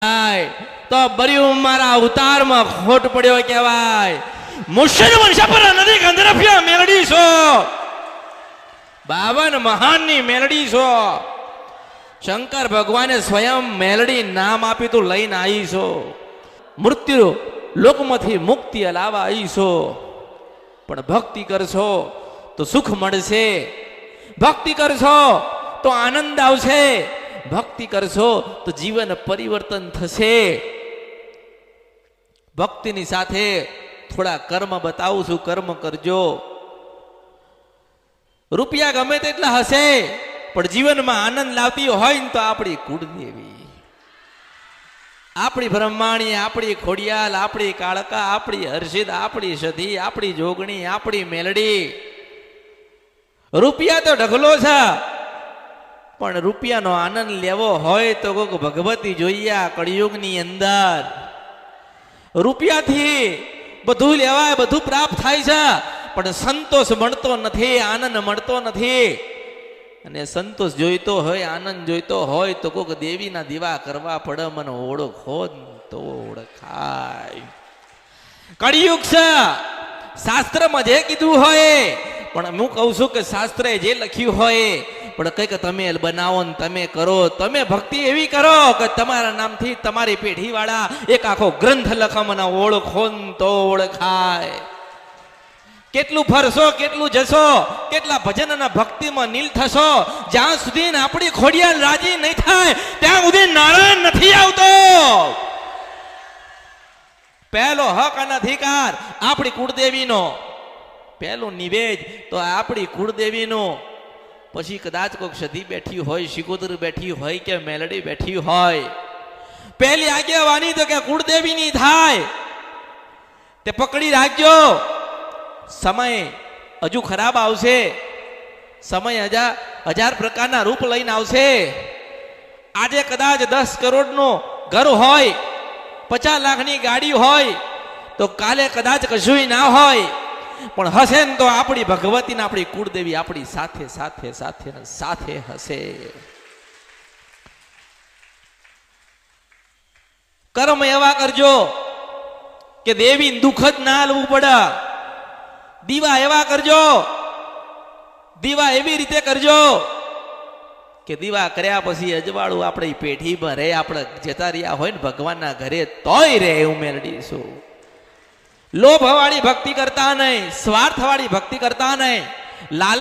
તો બર્યું મારા અવતારમાં ખોટ પડ્યો કહેવાય. મુશર વંશ પર નદી ગંધર્ભ્ય મેલડી છો, 52 મહાનની મેલડી છો. શંકર ભગવાને સ્વયં મેલડી નામ આપ્યું તું લઈને આવી છો. મૃત્યુ લોકમાંથી મુક્તિ લાવવા આવી છો. પણ ભક્તિ કરશો તો સુખ મળશે, ભક્તિ કરશો તો આનંદ આવશે, ભક્તિ કરશો તો જીવન પરિવર્તન થશે. ભક્તિની સાથે થોડા કર્મ બતાવું છું, કર્મ કરજો. રૂપિયા ગમે તેટલા હશે પણ જીવનમાં આનંદ લાવતી હોય ને તો આપણી કુળદેવી, આપણી બ્રહ્માણી, આપણી ખોડિયાલ, આપણી કાળકા, આપણી હર્ષિદ, આપણી સધી, આપણી જોગણી, આપણી મેલડી. રૂપિયા તો ઢગલો છે પણ રૂપિયાનો આનંદ લેવો હોય તો કોક ભગવતી જોઈએ આ કળિયુગની અંદર. રૂપિયાથી બધું લેવાય, બધું પ્રાપ્ત થાય છે પણ સંતોષ મળતો નથી, આનંદ મળતો નથી. અને સંતોષ જોઈતો હોય, આનંદ જોઈતો હોય તો કોક દેવીના દીવા કરવા પડે. મને ઓળખો તો ઓળખાય. કળિયુગ છે, શાસ્ત્રમાં જે કીધું હોય, પણ હું કહું છું કે શાસ્ત્રએ જે લખ્યું હોય પણ કંઈક તમે બનાવો ને તમે કરો. તમે ભક્તિ એવી કરો કે તમારા નામથી તમારી પેઢી વાળા એક આખો ગ્રંથ લખો, મને ઓળખો તો ઓળખાય. કેટલું ફરશો, કેટલું જશો, કેટલા ભજન અને ભક્તિમાં નીલ થશો, જ્યાં સુધી આપણી ખોડિયાલ રાજી નહીં થાય ત્યાં સુધી નારાયણ નથી આવતો. પહેલો હક અને અધિકાર આપણી કુળદેવીનો, પહેલું નિવેદ તો આપણી કુળદેવીનો. પછી કદાચ કોઈક સધી બેઠી હોય, શિકોતર બેઠી હોય કે મેલડી બેઠી હોય, પહેલી આગેવાની તો કે કુળદેવીની થાય. તે પકડી રાખજો. સમય હજુ ખરાબ આવશે, સમય હજાર પ્રકારના રૂપ લઈને આવશે. આજે કદાચ 10 કરોડનું ઘર હોય, 50 લાખની ગાડી હોય તો કાલે કદાચ કશું ના હોય. પણ હશે ને તો આપણી ભગવતી ને આપણી કુળદેવી આપણી સાથે સાથે સાથે સાથે હશે. કર્મ એવા કરજો કે દેવી દુઃખ જ ના લેવું પડે. દીવા એવા કરજો, દીવા એવી રીતે કરજો કે દીવા કર્યા પછી અજવાળું આપણી પેઢીમાં રહે. આપણે જતા રહ્યા હોય ને ભગવાનના ઘરે તોય રહે એવું મેળવીશું. લોભ વાળી ભક્તિ કરતા નહીં, સ્વાર્થ વાળી ભક્તિ કરતા નહીં. લાલ